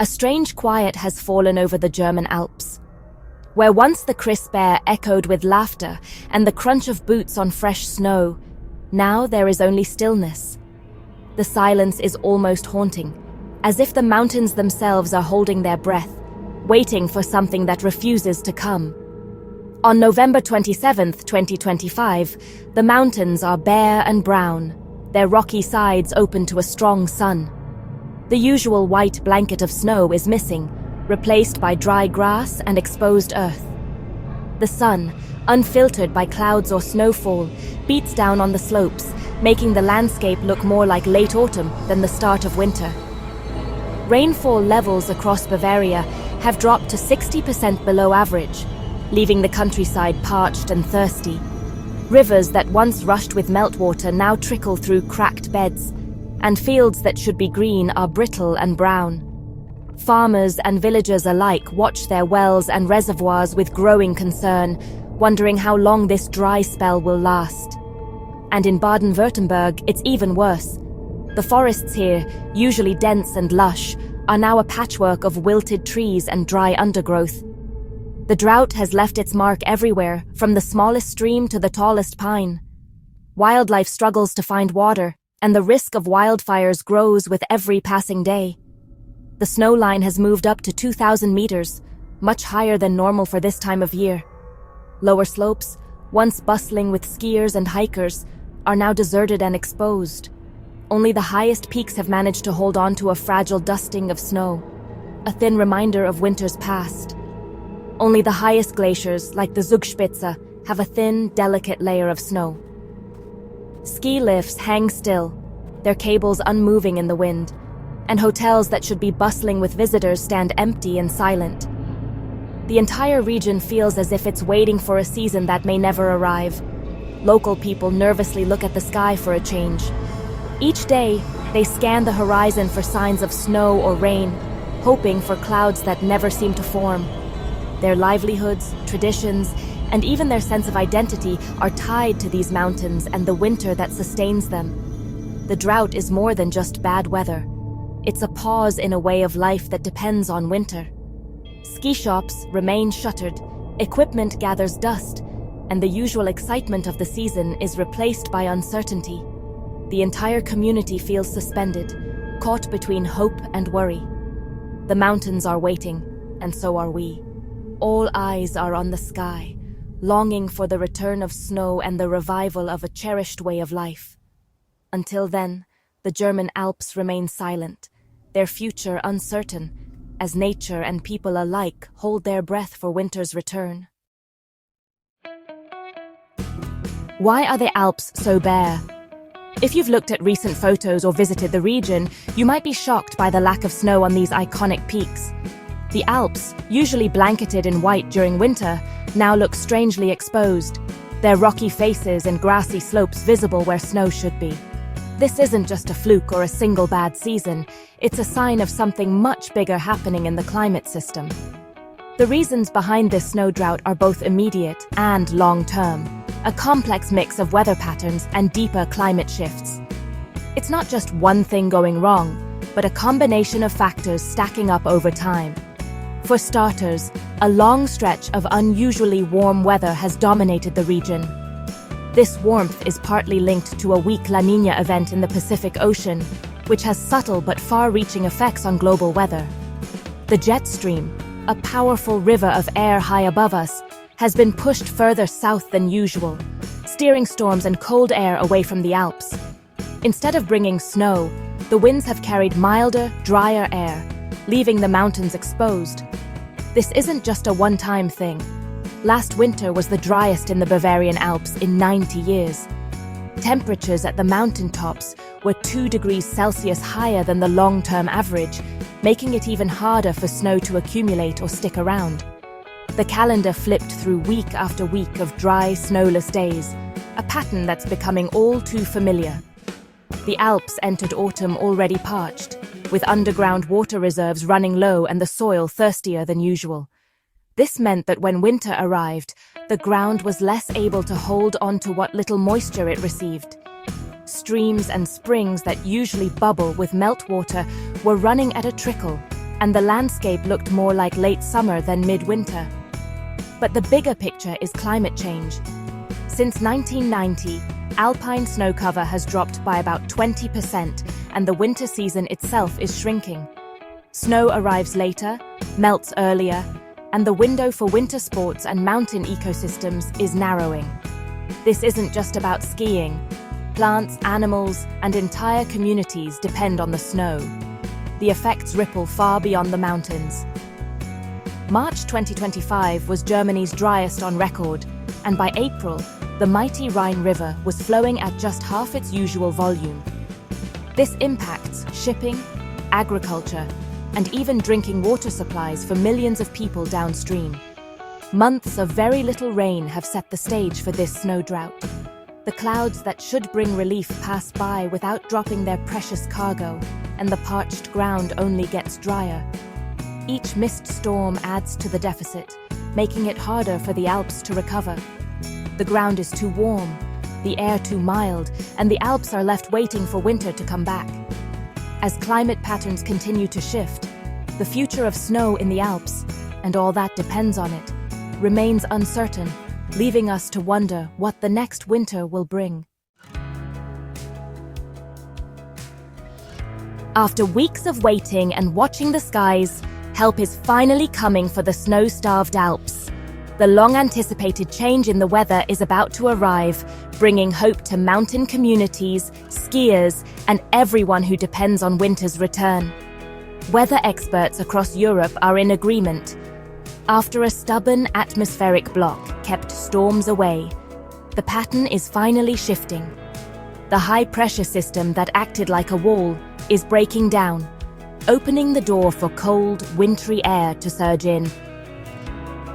A strange quiet has fallen over the German Alps. Where once the crisp air echoed with laughter and the crunch of boots on fresh snow, now there is only stillness. The silence is almost haunting, as if the mountains themselves are holding their breath, waiting for something that refuses to come. On November 27, 2025, the mountains are bare and brown, their rocky sides open to a strong sun. The usual white blanket of snow is missing, replaced by dry grass and exposed earth. The sun, unfiltered by clouds or snowfall, beats down on the slopes, making the landscape look more like late autumn than the start of winter. Rainfall levels across Bavaria have dropped to 60% below average, leaving the countryside parched and thirsty. Rivers that once rushed with meltwater now trickle through cracked beds, and fields that should be green are brittle and brown. Farmers and villagers alike watch their wells and reservoirs with growing concern, wondering how long this dry spell will last. And in Baden-Württemberg, it's even worse. The forests here, usually dense and lush, are now a patchwork of wilted trees and dry undergrowth. The drought has left its mark everywhere, from the smallest stream to the tallest pine. Wildlife struggles to find water, and the risk of wildfires grows with every passing day. The snow line has moved up to 2,000 meters, much higher than normal for this time of year. Lower slopes, once bustling with skiers and hikers, are now deserted and exposed. Only the highest peaks have managed to hold on to a fragile dusting of snow, a thin reminder of winter's past. Only the highest glaciers, like the Zugspitze, have a thin, delicate layer of snow. Ski lifts hang still, their cables unmoving in the wind, and hotels that should be bustling with visitors stand empty and silent. The entire region feels as if it's waiting for a season that may never arrive. Local people nervously look at the sky for a change. Each day, they scan the horizon for signs of snow or rain, hoping for clouds that never seem to form. Their livelihoods, traditions, and even their sense of identity are tied to these mountains and the winter that sustains them. The drought is more than just bad weather. It's a pause in a way of life that depends on winter. Ski shops remain shuttered, equipment gathers dust, and the usual excitement of the season is replaced by uncertainty. The entire community feels suspended, caught between hope and worry. The mountains are waiting, and so are we. All eyes are on the sky, longing for the return of snow and the revival of a cherished way of life. Until then, the German Alps remain silent, their future uncertain, as nature and people alike hold their breath for winter's return. Why are the Alps so bare? If you've looked at recent photos or visited the region, you might be shocked by the lack of snow on these iconic peaks. The Alps, usually blanketed in white during winter, now look strangely exposed, their rocky faces and grassy slopes visible where snow should be. This isn't just a fluke or a single bad season, it's a sign of something much bigger happening in the climate system. The reasons behind this snow drought are both immediate and long-term, a complex mix of weather patterns and deeper climate shifts. It's not just one thing going wrong, but a combination of factors stacking up over time. For starters, a long stretch of unusually warm weather has dominated the region. This warmth is partly linked to a weak La Niña event in the Pacific Ocean, which has subtle but far-reaching effects on global weather. The jet stream, a powerful river of air high above us, has been pushed further south than usual, steering storms and cold air away from the Alps. Instead of bringing snow, the winds have carried milder, drier air, leaving the mountains exposed. This isn't just a one-time thing. Last winter was the driest in the Bavarian Alps in 90 years. Temperatures at the mountaintops were 2 degrees Celsius higher than the long-term average, making it even harder for snow to accumulate or stick around. The calendar flipped through week after week of dry, snowless days, a pattern that's becoming all too familiar. The Alps entered autumn already parched, with underground water reserves running low and the soil thirstier than usual. This meant that when winter arrived, the ground was less able to hold on to what little moisture it received. Streams and springs that usually bubble with meltwater were running at a trickle, and the landscape looked more like late summer than midwinter. But the bigger picture is climate change. Since 1990, Alpine snow cover has dropped by about 20%, and the winter season itself is shrinking. Snow arrives later, melts earlier, and the window for winter sports and mountain ecosystems is narrowing. This isn't just about skiing. Plants, animals, and entire communities depend on the snow. The effects ripple far beyond the mountains. March 2025 was Germany's driest on record, and by April, the mighty Rhine River was flowing at just half its usual volume. This impacts shipping, agriculture, and even drinking water supplies for millions of people downstream. Months of very little rain have set the stage for this snow drought. The clouds that should bring relief pass by without dropping their precious cargo, and the parched ground only gets drier. Each mist storm adds to the deficit, making it harder for the Alps to recover. The ground is too warm, the air too mild, and the Alps are left waiting for winter to come back. As climate patterns continue to shift, the future of snow in the Alps, and all that depends on it, remains uncertain, leaving us to wonder what the next winter will bring. After weeks of waiting and watching the skies, help is finally coming for the snow-starved Alps. The long-anticipated change in the weather is about to arrive, bringing hope to mountain communities, skiers, and everyone who depends on winter's return. Weather experts across Europe are in agreement. After a stubborn atmospheric block kept storms away, the pattern is finally shifting. The high-pressure system that acted like a wall is breaking down, opening the door for cold, wintry air to surge in.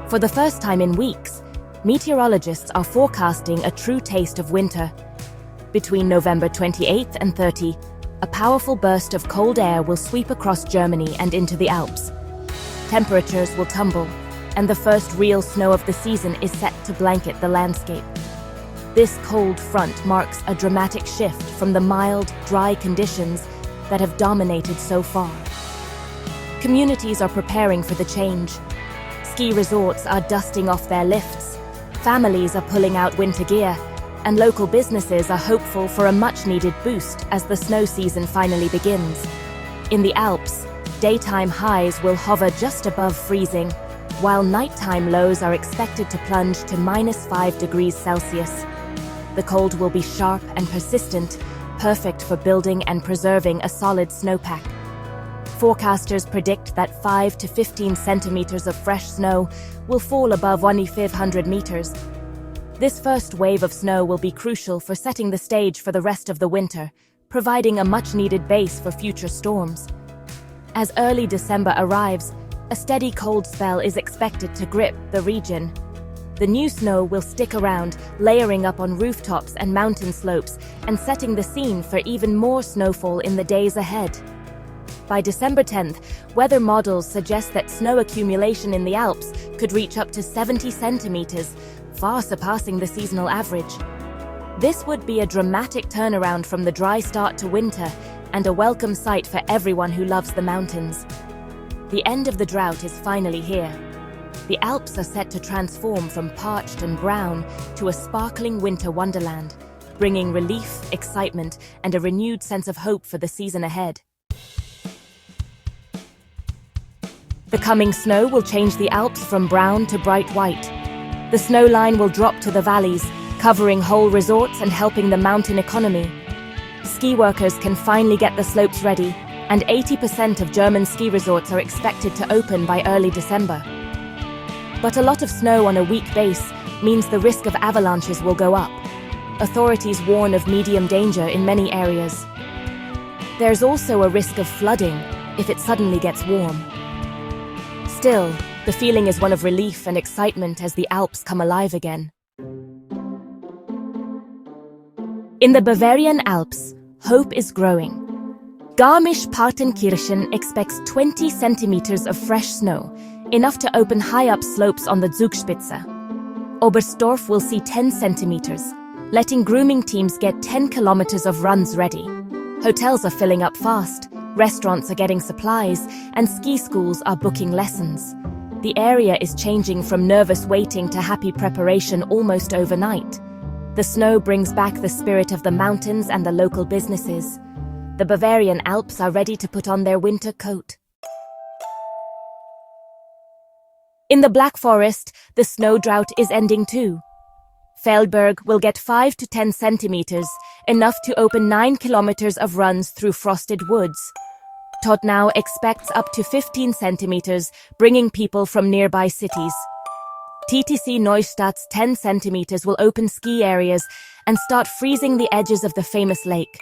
For the first time in weeks, meteorologists are forecasting a true taste of winter. Between November 28th and 30, a powerful burst of cold air will sweep across Germany and into the Alps. Temperatures will tumble, and the first real snow of the season is set to blanket the landscape. This cold front marks a dramatic shift from the mild, dry conditions that have dominated so far. Communities are preparing for the change. Ski resorts are dusting off their lifts, families are pulling out winter gear, and local businesses are hopeful for a much-needed boost as the snow season finally begins. In the Alps, daytime highs will hover just above freezing, while nighttime lows are expected to plunge to -5 degrees Celsius. The cold will be sharp and persistent, perfect for building and preserving a solid snowpack. Forecasters predict that 5 to 15 centimeters of fresh snow will fall above 1,500 meters. This first wave of snow will be crucial for setting the stage for the rest of the winter, providing a much-needed base for future storms. As early December arrives, a steady cold spell is expected to grip the region. The new snow will stick around, layering up on rooftops and mountain slopes, and setting the scene for even more snowfall in the days ahead. By December 10th, weather models suggest that snow accumulation in the Alps could reach up to 70 centimeters, far surpassing the seasonal average. This would be a dramatic turnaround from the dry start to winter, and a welcome sight for everyone who loves the mountains. The end of the drought is finally here. The Alps are set to transform from parched and brown to a sparkling winter wonderland, bringing relief, excitement, and a renewed sense of hope for the season ahead. The coming snow will change the Alps from brown to bright white. The snow line will drop to the valleys, covering whole resorts and helping the mountain economy. Ski workers can finally get the slopes ready, and 80% of German ski resorts are expected to open by early December. But a lot of snow on a weak base means the risk of avalanches will go up. Authorities warn of medium danger in many areas. There's also a risk of flooding if it suddenly gets warm. Still, the feeling is one of relief and excitement as the Alps come alive again. In the Bavarian Alps, hope is growing. Garmisch-Partenkirchen expects 20 centimeters of fresh snow, enough to open high-up slopes on the Zugspitze. Oberstdorf will see 10 centimeters, letting grooming teams get 10 kilometers of runs ready. Hotels are filling up fast, Restaurants are getting supplies, and ski schools are booking lessons. The area is changing from nervous waiting to happy preparation almost overnight. The snow brings back the spirit of the mountains and the local businesses. The Bavarian Alps are ready to put on their winter coat. In the Black Forest, the snow drought is ending too. Feldberg will get 5 to 10 centimeters, enough to open 9 kilometers of runs through frosted woods. Todtnau expects up to 15 centimeters, bringing people from nearby cities. TTC Neustadt's 10 centimeters will open ski areas and start freezing the edges of the famous lake.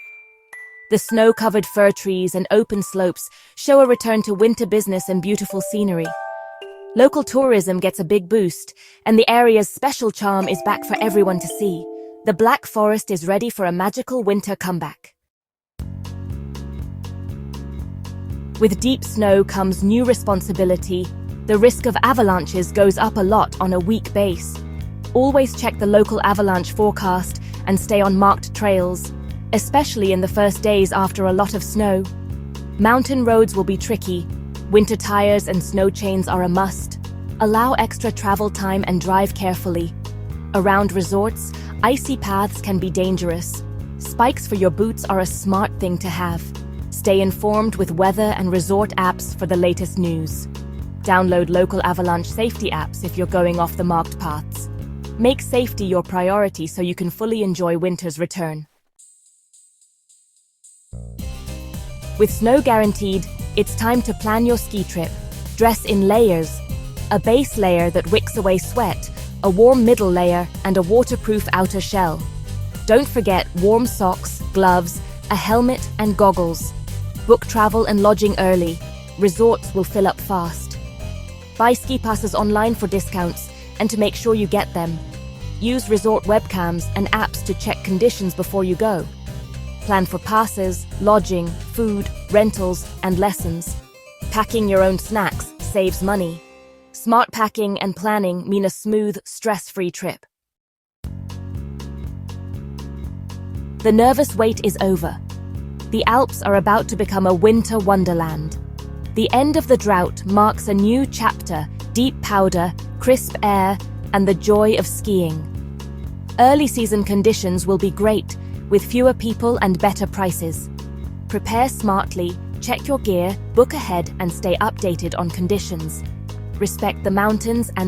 The snow-covered fir trees and open slopes show a return to winter business and beautiful scenery. Local tourism gets a big boost, and the area's special charm is back for everyone to see. The Black Forest is ready for a magical winter comeback. With deep snow comes new responsibility. The risk of avalanches goes up a lot on a weak base. Always check the local avalanche forecast and stay on marked trails, especially in the first days after a lot of snow. Mountain roads will be tricky. Winter tires and snow chains are a must. Allow extra travel time and drive carefully. Around resorts, icy paths can be dangerous. Spikes for your boots are a smart thing to have. Stay informed with weather and resort apps for the latest news. Download local avalanche safety apps if you're going off the marked paths. Make safety your priority so you can fully enjoy winter's return. With snow guaranteed, it's time to plan your ski trip. Dress in layers. A base layer that wicks away sweat, a warm middle layer, and a waterproof outer shell. Don't forget warm socks, gloves, a helmet, and goggles. Book travel and lodging early. Resorts will fill up fast. Buy ski passes online for discounts and to make sure you get them. Use resort webcams and apps to check conditions before you go. Plan for passes, lodging, food, rentals, and lessons. Packing your own snacks saves money. Smart packing and planning mean a smooth, stress-free trip. The nervous wait is over. The Alps are about to become a winter wonderland. The end of the drought marks a new chapter, deep powder, crisp air, and the joy of skiing. Early season conditions will be great, with fewer people and better prices. Prepare smartly, check your gear, book ahead, and stay updated on conditions. Respect the mountains and